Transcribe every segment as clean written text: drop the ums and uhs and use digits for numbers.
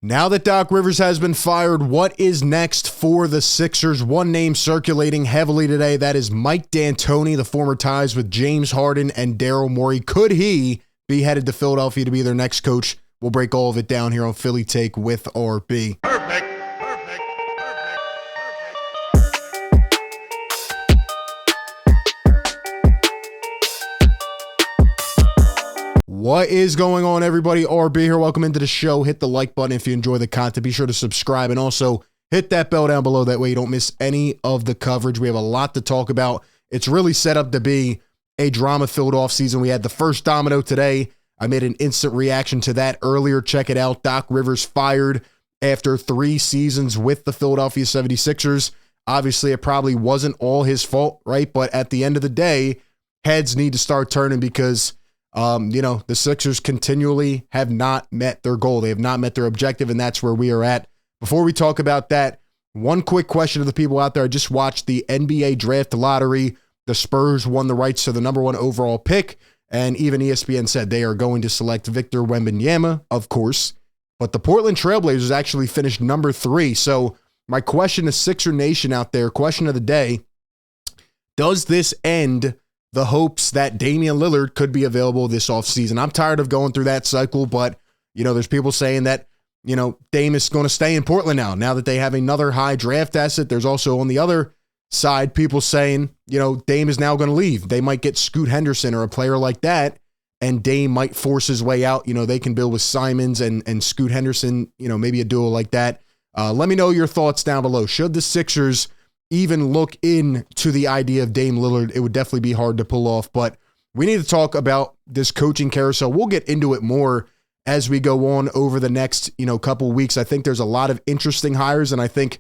Now that Doc Rivers has been fired, what is next for the Sixers? One name circulating heavily today, that is Mike D'Antoni, the former ties with James Harden and Daryl Morey. Could he be headed to Philadelphia to be their next coach? We'll break all of it down here on Philly Take with RB. Perfect. What is going on, everybody? RB here. Welcome into the show. Hit the like button if you enjoy the content. Be sure to subscribe and also hit that bell down below. That way you don't miss any of the coverage. We have a lot to talk about. It's really set up to be a drama-filled offseason. We had the first domino today. I made an instant reaction to that earlier. Check it out. Doc Rivers fired after 3 seasons with the Philadelphia 76ers. Obviously, it probably wasn't all his fault, right? But at the end of the day, heads need to start turning because the Sixers continually have not met their goal. They have not met their objective, and that's where we are at. Before we talk about that, one quick question to the people out there. I just watched the NBA draft lottery. The Spurs won the rights to the number 1 overall pick, and even ESPN said they are going to select Victor Wembanyama, of course. But the Portland Trailblazers actually finished number 3. So my question to Sixer Nation out there, question of the day, does this end the hopes that Damian Lillard could be available this offseason? I'm tired of going through that cycle, but, there's people saying that, Dame is going to stay in Portland now that they have another high draft asset. There's also on the other side, people saying, Dame is now going to leave. They might get Scoot Henderson or a player like that, and Dame might force his way out. They can build with Simons and Scoot Henderson, maybe a duo like that. Let me know your thoughts down below. Should the Sixers even look into the idea of Dame Lillard? It would definitely be hard to pull off, but we need to talk about this coaching carousel. We'll get into it more as we go on over the next, couple weeks. I think there's a lot of interesting hires, and I think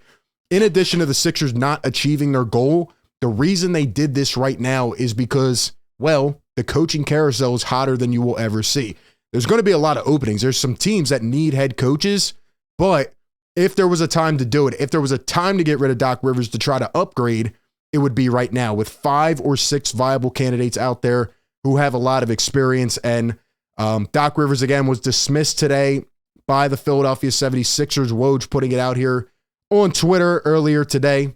in addition to the Sixers not achieving their goal, the reason they did this right now is because, well, the coaching carousel is hotter than you will ever see. There's going to be a lot of openings. There's some teams that need head coaches, but if there was a time to do it, if there was a time to get rid of Doc Rivers to try to upgrade, it would be right now with 5 or 6 viable candidates out there who have a lot of experience. And Doc Rivers, again, was dismissed today by the Philadelphia 76ers. Woj putting it out here on Twitter earlier today.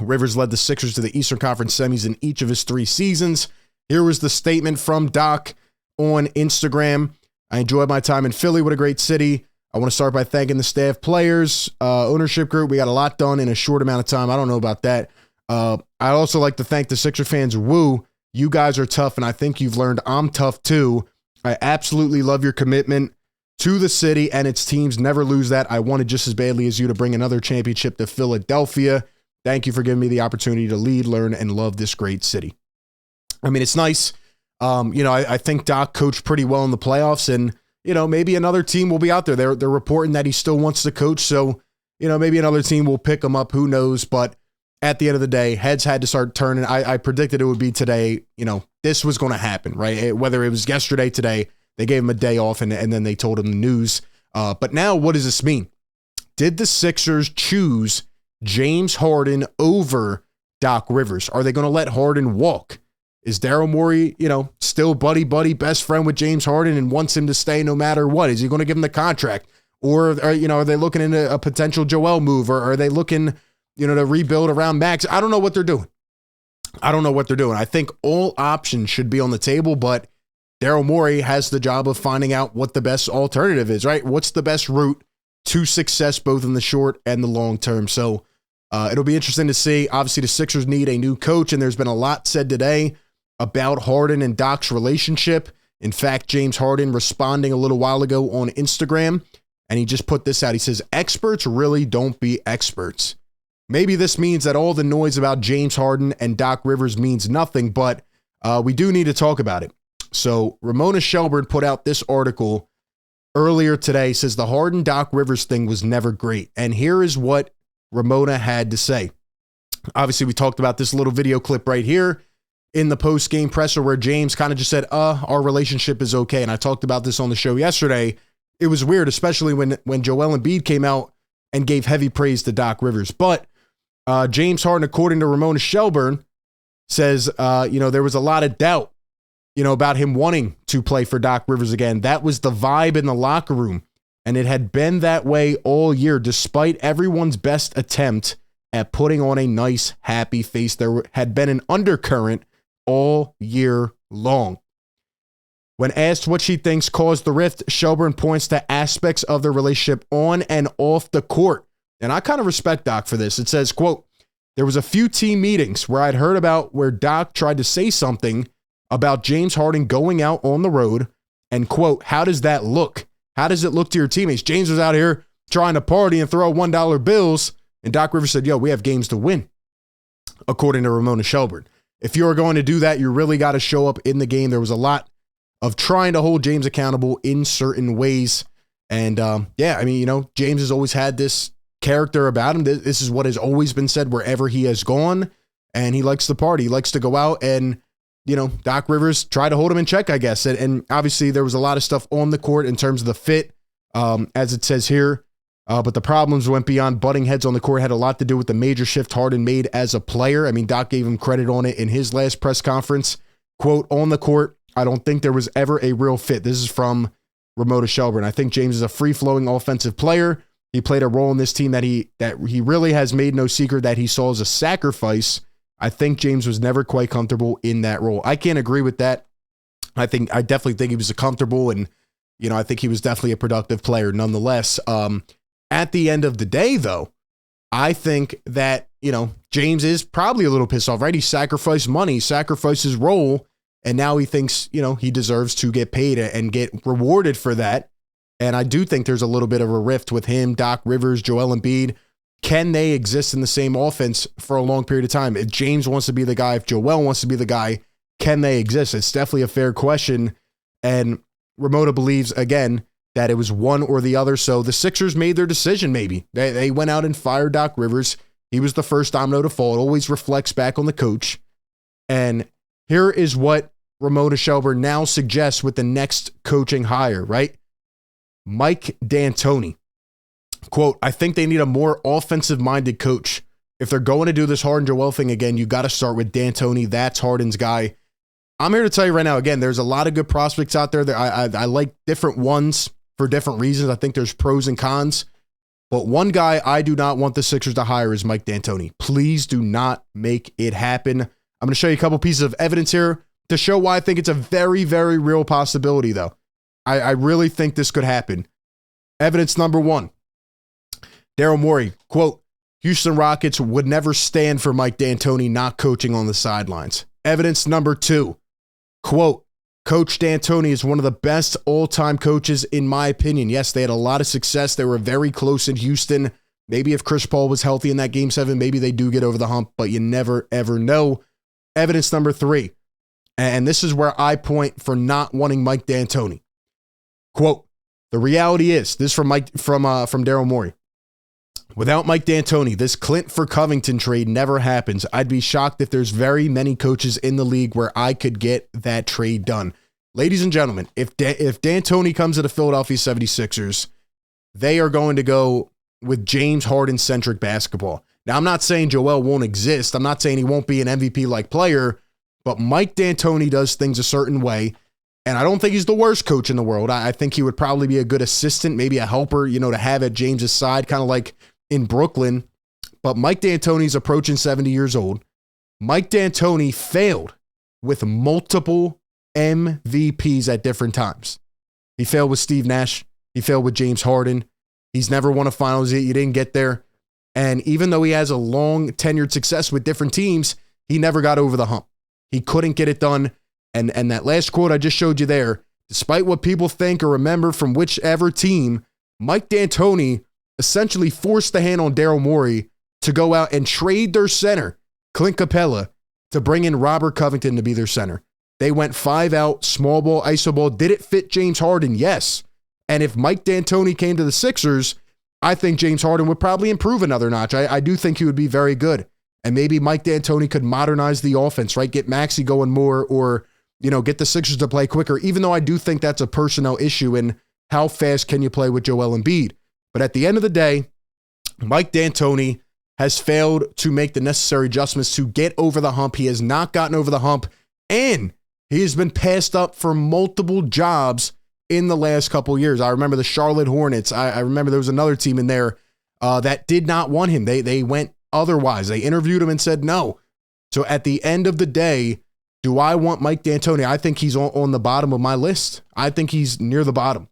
Rivers led the Sixers to the Eastern Conference semis in each of his 3 seasons. Here was the statement from Doc on Instagram. I enjoyed my time in Philly. What a great city. I want to start by thanking the staff, players, ownership group. We got a lot done in a short amount of time. I don't know about that. I'd also like to thank the Sixer fans. Woo, you guys are tough, and I think you've learned I'm tough too. I absolutely love your commitment to the city and its teams. Never lose that. I wanted just as badly as you to bring another championship to Philadelphia. Thank you for giving me the opportunity to lead, learn, and love this great city. I mean, it's nice. I think Doc coached pretty well in the playoffs, and maybe another team will be out there. They're reporting that he still wants to coach. So, maybe another team will pick him up. Who knows? But at the end of the day, heads had to start turning. I predicted it would be today. This was going to happen, right? Whether it was yesterday, today, they gave him a day off and then they told him the news. But now what does this mean? Did the Sixers choose James Harden over Doc Rivers? Are they going to let Harden walk? Is Daryl Morey, still buddy, best friend with James Harden and wants him to stay no matter what? Is he going to give him the contract? Or, are they looking into a potential Joel move? Or are they looking, to rebuild around Max? I don't know what they're doing. I think all options should be on the table, but Daryl Morey has the job of finding out what the best alternative is, right? What's the best route to success, both in the short and the long term? So it'll be interesting to see. Obviously, the Sixers need a new coach, and there's been a lot said today about Harden and Doc's relationship. In fact, James Harden responding a little while ago on Instagram, and he just put this out. He says, experts really don't be experts. Maybe this means that all the noise about James Harden and Doc Rivers means nothing, but we do need to talk about it. So Ramona Shelburne put out this article earlier today, says the Harden-Doc Rivers thing was never great. And here is what Ramona had to say. Obviously, we talked about this little video clip right here in the post-game presser where James kind of just said, our relationship is okay. And I talked about this on the show yesterday. It was weird, especially when Joel Embiid came out and gave heavy praise to Doc Rivers. But James Harden, according to Ramona Shelburne, says, there was a lot of doubt, about him wanting to play for Doc Rivers again. That was the vibe in the locker room. and it had been that way all year, despite everyone's best attempt at putting on a nice, happy face. There had been an undercurrent all year long. When asked what she thinks caused the rift, Shelburne points to aspects of the relationship on and off the court. And I kind of respect Doc for this. It says, quote, there was a few team meetings where I'd heard about where Doc tried to say something about James Harden going out on the road and, quote, how does that look? How does it look to your teammates? James was out here trying to party and throw $1 bills. And Doc Rivers said, yo, we have games to win, according to Ramona Shelburne. If you're going to do that, you really got to show up in the game. There was a lot of trying to hold James accountable in certain ways. And James has always had this character about him. This is what has always been said wherever he has gone. And he likes to party. He likes to go out and, Doc Rivers tried to hold him in check, I guess. And obviously there was a lot of stuff on the court in terms of the fit, as it says here. But the problems went beyond butting heads on the court, had a lot to do with the major shift Harden made as a player. I mean, Doc gave him credit on it in his last press conference. Quote, on the court, I don't think there was ever a real fit. This is from Ramona Shelburne. I think James is a free-flowing offensive player. He played a role in this team that he really has made no secret that he saw as a sacrifice. I think James was never quite comfortable in that role. I can't agree with that. I definitely think he was comfortable, and I think he was definitely a productive player nonetheless. At the end of the day, though, I think that, James is probably a little pissed off, right? He sacrificed money, sacrificed his role, and now he thinks, he deserves to get paid and get rewarded for that. And I do think there's a little bit of a rift with him, Doc Rivers, Joel Embiid. Can they exist in the same offense for a long period of time? If James wants to be the guy, if Joel wants to be the guy, can they exist? It's definitely a fair question. And Ramona believes, again, that it was one or the other. So the Sixers made their decision, maybe. They went out and fired Doc Rivers. He was the first domino to fall. It always reflects back on the coach. And here is what Ramona Shelburne now suggests with the next coaching hire, right? Mike D'Antoni. Quote, I think they need a more offensive-minded coach. If they're going to do this Harden Joel thing again, you got to start with D'Antoni. That's Harden's guy. I'm here to tell you right now, again, there's a lot of good prospects out there. I like different ones for different reasons. I think there's pros and cons. But one guy I do not want the Sixers to hire is Mike D'Antoni. Please do not make it happen. I'm going to show you a couple pieces of evidence here to show why I think it's a very, very real possibility, though. I really think this could happen. Evidence number one. Daryl Morey, quote, Houston Rockets would never stand for Mike D'Antoni not coaching on the sidelines. Evidence number two, quote, Coach D'Antoni is one of the best all-time coaches in my opinion. Yes, they had a lot of success. They were very close in Houston. Maybe if Chris Paul was healthy in that Game 7, maybe they do get over the hump, but you never, ever know. Evidence number three, and this is where I point for not wanting Mike D'Antoni. Quote, the reality is, this from Daryl Morey. Without Mike D'Antoni, this Clint for Covington trade never happens. I'd be shocked if there's very many coaches in the league where I could get that trade done. Ladies and gentlemen, if D'Antoni comes to the Philadelphia 76ers, they are going to go with James Harden-centric basketball. Now, I'm not saying Joel won't exist. I'm not saying he won't be an MVP-like player, but Mike D'Antoni does things a certain way, and I don't think he's the worst coach in the world. I think he would probably be a good assistant, maybe a helper, to have at James's side, kind of like in Brooklyn. But Mike D'Antoni's approaching 70 years old. Mike D'Antoni failed with multiple MVPs at different times. He failed with Steve Nash. He failed with James Harden. He's never won a finals. You didn't get there. And even though he has a long tenured success with different teams, he never got over the hump. He couldn't get it done. And that last quote I just showed you there, despite what people think or remember from whichever team, Mike D'Antoni essentially forced the hand on Daryl Morey to go out and trade their center, Clint Capella, to bring in Robert Covington to be their center. They went 5 out, small ball, iso ball. Did it fit James Harden? Yes. And if Mike D'Antoni came to the Sixers, I think James Harden would probably improve another notch. I do think he would be very good. And maybe Mike D'Antoni could modernize the offense, right? Get Maxey going more, or, get the Sixers to play quicker, even though I do think that's a personnel issue in how fast can you play with Joel Embiid. But at the end of the day, Mike D'Antoni has failed to make the necessary adjustments to get over the hump. He has not gotten over the hump, and he has been passed up for multiple jobs in the last couple of years. I remember the Charlotte Hornets. I remember there was another team in there that did not want him. They went otherwise. They interviewed him and said no. So at the end of the day, do I want Mike D'Antoni? I think he's on the bottom of my list. I think he's near the bottom.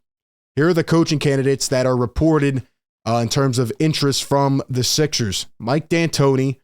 Here are the coaching candidates that are reported in terms of interest from the Sixers. Mike D'Antoni,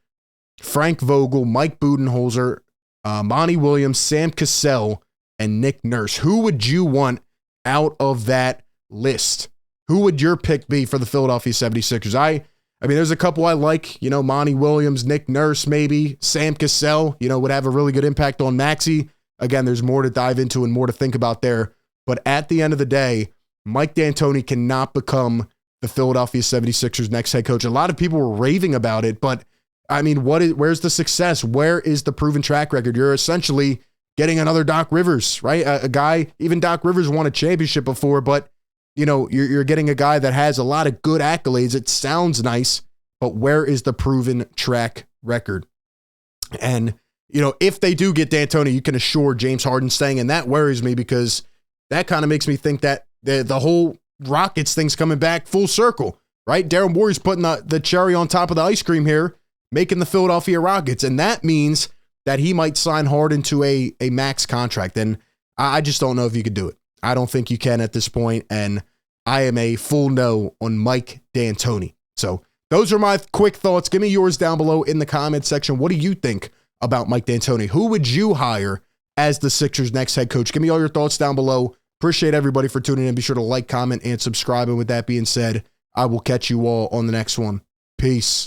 Frank Vogel, Mike Budenholzer, Monty Williams, Sam Cassell, and Nick Nurse. Who would you want out of that list? Who would your pick be for the Philadelphia 76ers? I mean, there's a couple I like, Monty Williams, Nick Nurse, maybe Sam Cassell, would have a really good impact on Maxey. Again, there's more to dive into and more to think about there. But at the end of the day, Mike D'Antoni cannot become the Philadelphia 76ers next head coach. A lot of people were raving about it, but I mean, where's the success? Where is the proven track record? You're essentially getting another Doc Rivers, right? A guy, even Doc Rivers won a championship before, but you're getting a guy that has a lot of good accolades. It sounds nice, but where is the proven track record? And, if they do get D'Antoni, you can assure James Harden staying, and that worries me because that kind of makes me think that the whole Rockets thing's coming back full circle, right? Daryl Morey's putting the cherry on top of the ice cream here, making the Philadelphia Rockets, and that means that he might sign Harden to a max contract, and I just don't know if you could do it. I don't think you can at this point, and I am a full no on Mike D'Antoni. So those are my quick thoughts. Give me yours down below in the comment section. What do you think about Mike D'Antoni? Who would you hire as the Sixers' next head coach? Give me all your thoughts down below. Appreciate everybody for tuning in. Be sure to like, comment, and subscribe. And with that being said, I will catch you all on the next one. Peace.